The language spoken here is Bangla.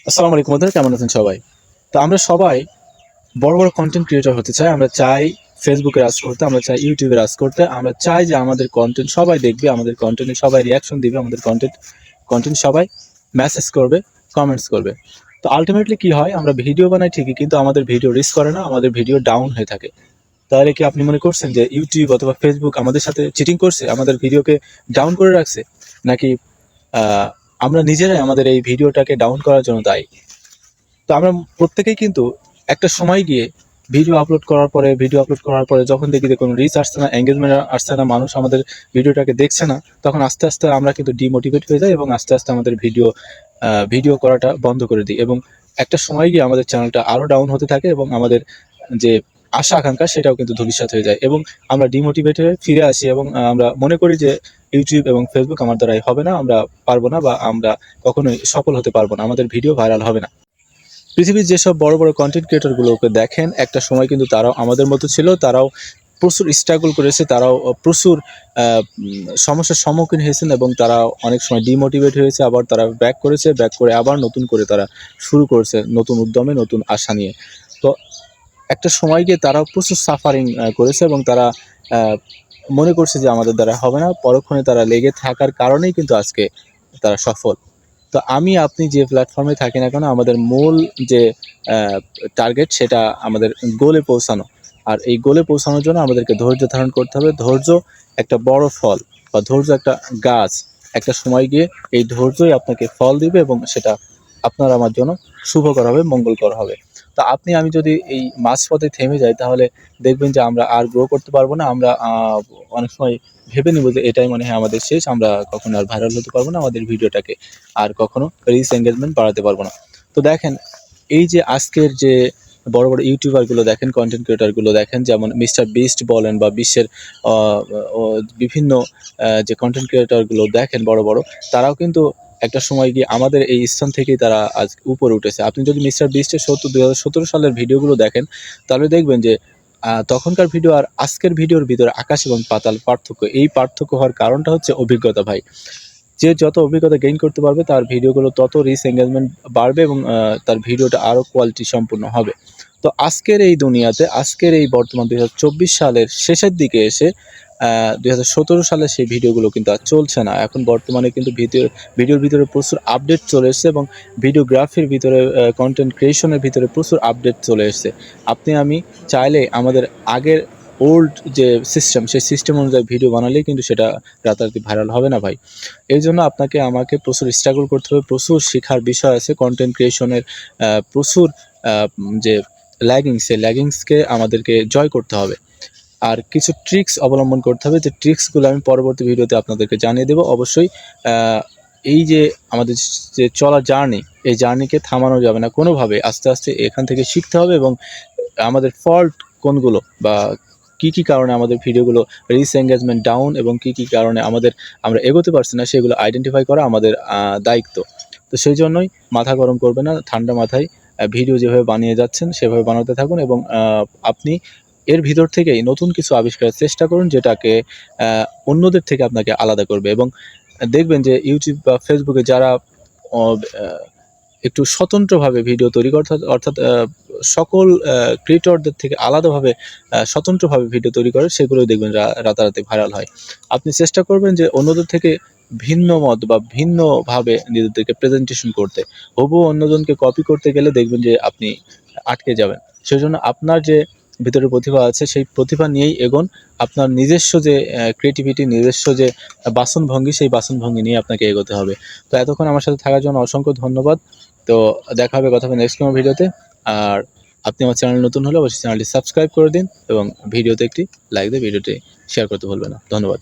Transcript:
আসসালামু আলাইকুম বন্ধুরা, কেমন আছেন সবাই? তো আমরা সবাই বড় বড় কন্টেন্ট ক্রিয়েটর হতে চাই। আমরা চাই ফেসবুকে রাজ করতে, আমরা চাই ইউটিউবে রাজ করতে। আমরা চাই যে আমাদের কন্টেন্ট সবাই দেখবে, আমাদের কন্টেন্টে সবাই রিয়াকশন দিবে, আমাদের কন্টেন্ট সবাই মেসেজ করবে, কমেন্টস করবে। তো আলটিমেটলি কি হয়, আমরা ভিডিও বানাই ঠিকই, কিন্তু আমাদের ভিডিও রিচ করে না, আমাদের ভিডিও ডাউন হয়ে থাকে। তাহলে কি আপনি মনে করছেন যে ইউটিউব অথবা ফেসবুক আমাদের সাথে চিটিং করছে, আমাদের ভিডিওকে ডাউন করে রাখছে? নাকি আমরা নিজেরাই আমাদের এই ভিডিওটাকে ডাউন করার জন্য দায়ী? তো আমরা প্রত্যেকেই কিন্তু একটা সময় গিয়ে ভিডিও আপলোড করার পরে যখন দেখি যে কোনো রিচ আসছে না, এঙ্গেজমেন্ট আসছে না, মানুষ আমাদের ভিডিওটাকে দেখছে না, তখন আস্তে আস্তে আমরা কিন্তু ডিমোটিভেট হয়ে যাই এবং আস্তে আস্তে আমাদের ভিডিও করাটা বন্ধ করে দিই। এবং একটা সময় গিয়ে আমাদের চ্যানেলটা আরও ডাউন হতে থাকে এবং আমাদের যে আশা আকাঙ্ক্ষা সেটাও কিন্তু ধূলিসাৎ হয়ে যায় এবং আমরা ডিমোটিভেট হয়ে ফিরে আসি এবং আমরা মনে করি যে ইউটিউব এবং ফেসবুক আমার দ্বারাই হবে না, আমরা পারবো না, বা আমরা কখনোই সফল হতে পারবো না, আমাদের ভিডিও ভাইরাল হবে না। পৃথিবীর যেসব বড় বড় কন্টেন্ট ক্রিয়েটরগুলোকে দেখেন, একটা সময় কিন্তু তারাও আমাদের মতো ছিল, তারাও প্রচুর স্ট্রাগল করেছে, তারাও প্রচুর সমস্যার সম্মুখীন হয়েছেন এবং তারা অনেক সময় ডিমোটিভেট হয়েছে, আবার তারা ব্যাক করে আবার নতুন করে তারা শুরু করেছে, নতুন উদ্যমে, নতুন আশা নিয়ে। তো একটা সময় গিয়ে তারাও প্রচুর সাফারিং করেছে এবং তারা আহ, মনে করছে যে আমাদের দ্বারা হবে না, পরক্ষণে তারা লেগে থাকার কারণেই কিন্তু আজকে তারা সফল। তো আমি আপনি যে প্ল্যাটফর্মে থাকি না কেন, আমাদের মূল যে টার্গেট সেটা আমাদের গোলে পৌঁছানো। আর এই গোলে পৌঁছানোর জন্য আমাদেরকে ধৈর্য ধারণ করতে হবে। ধৈর্য একটা বড় ফল, বা ধৈর্য একটা গাছ। একটা সময় গিয়ে এই ধৈর্যই আপনাকে ফল দিবে এবং সেটা আপনার আমার জন্য শুভকর হবে, মঙ্গলকর হবে। তো আপনি আমি যদি এই মাঝপথে থেমে যাই, তাহলে দেখবেন যে আমরা আর গ্রো করতে পারবো না। আমরা অনেক সময় ভেবে নিব যে এটাই মনে হয় আমাদের শেষ, আমরা কখনো আর ভাইরাল হতে পারবো না, আমাদের ভিডিওটাকে আর কখনো রিচ এঙ্গেজমেন্ট বাড়াতে পারবো না। তো দেখেন, এই যে আজকের যে বড় বড় ইউটিউবারগুলো দেখেন, কন্টেন্ট ক্রিয়েটারগুলো দেখেন, যেমন মিস্টার বিস্ট বলেন বা বিশ্বের আহ, বিভিন্ন যে কন্টেন্ট ক্রিয়েটারগুলো দেখেন বড় বড়, তারাও কিন্তু একটা সময় গিয়ে আমাদের এই স্থান থেকেই তারা আজ উপরে উঠেছে। আপনি যদি মিস্টার বিস্টের 2017 সালের ভিডিওগুলো দেখেন, তাহলে দেখবেন যে তখনকার ভিডিও আর আজকের ভিডিওর ভিতরে আকাশ এবং পাতাল পার্থক্য। এই পার্থক্য হওয়ার কারণটা হচ্ছে অভিজ্ঞতা ভাই। যে যত অভিজ্ঞতা গেইন করতে পারবে, তার ভিডিওগুলো তত রিচ এঙ্গেজমেন্ট বাড়বে এবং তার ভিডিওটা আরও কোয়ালিটি সম্পূর্ণ হবে। তো আজকের এই দুনিয়াতে, আজকের এই বর্তমান 2024 সালের শেষের দিকে এসে 2017 সালে সেই ভিডিওগুলো কিন্তু আর চলছে না। এখন বর্তমানে কিন্তু ভিডিওর ভিতরে প্রচুর আপডেট চলে এসছে এবং ভিডিওগ্রাফির ভিতরে, কন্টেন্ট ক্রিয়েশনের ভিতরে প্রচুর আপডেট চলে এসছে। আপনি আমি চাইলে আমাদের আগের ওল্ড যে সিস্টেম, সেই সিস্টেম অনুযায়ী ভিডিও বানালেই কিন্তু সেটা রাতারাতি ভাইরাল হবে না ভাই। এই জন্য আপনাকে আমাকে প্রচুর স্ট্রাগল করতে হবে, প্রচুর শেখার বিষয় আছে কন্টেন্ট ক্রিয়েশনের। প্রচুর যে ল্যাগিংস, সেই ল্যাগিংসকে আমাদেরকে জয় করতে হবে। আর কিছু ট্রিক্স অবলম্বন করতে হবে, যে ট্রিক্সগুলো আমি পরবর্তী ভিডিওতে আপনাদেরকে জানিয়ে দেবো অবশ্যই। এই যে আমাদের যে চলা জার্নি, এই জার্নিকে থামানো যাবে না কোনোভাবে, আস্তে আস্তে এখান থেকে শিখতে হবে এবং আমাদের ফল্ট কোনগুলো, বা কি কি কারণে আমাদের ভিডিওগুলো রিচ এঙ্গেজমেন্ট ডাউন, এবং কি কি কারণে আমরা এগোতে পারছি না, সেগুলো আইডেন্টিফাই করা আমাদের দায়িত্ব। তো সেই জন্যই মাথা গরম করবে না, ঠান্ডা মাথায় ভিডিও যেভাবে বানিয়ে যাচ্ছেন সেভাবে বানাতে থাকুন এবং আপনি এর ভিতর থেকেই নতুন কিছু আবিষ্কারের চেষ্টা করুন, যেটাকে অন্যদের থেকে আপনাকে আলাদা করবে। এবং দেখবেন যে ইউটিউব বা ফেসবুকে যারা আহ, একটু স্বতন্ত্রভাবে ভিডিও তৈরি করে, অর্থাৎ সকল ক্রিয়েটরদের থেকে আলাদাভাবে স্বতন্ত্রভাবে ভিডিও তৈরি করে, সেগুলোই দেখবেন রাতারাতি ভাইরাল হয়। আপনি চেষ্টা করবেন যে অন্যদের থেকে ভিন্ন মত বা ভিন্নভাবে নিজেদেরকে প্রেজেন্টেশন করতে। হবু অন্যজনকে কপি করতে গেলে দেখবেন যে আপনি আটকে যাবেন। সেজন্য আপনার যে ভিতরে প্রতিভা আছে, সেই প্রতিভা নিয়েই এগোন। আপনার নিজস্ব যে ক্রিয়েটিভিটি, নিজস্ব যে বাসনভঙ্গি, সেই বাসনভঙ্গি নিয়ে আপনাকে এগোতে হবে। তো এতক্ষণ আমার সাথে থাকার জন্য অসংখ্য ধন্যবাদ। তো দেখা হবে, কথা হবে নেক্সট কোনো ভিডিওতে। আর আপনি আমার চ্যানেল নতুন হলে অবশ্যই চ্যানেলটি সাবস্ক্রাইব করে দিন এবং ভিডিওতে একটি লাইক দিয়ে ভিডিওটি শেয়ার করতে ভুলবেন না। ধন্যবাদ।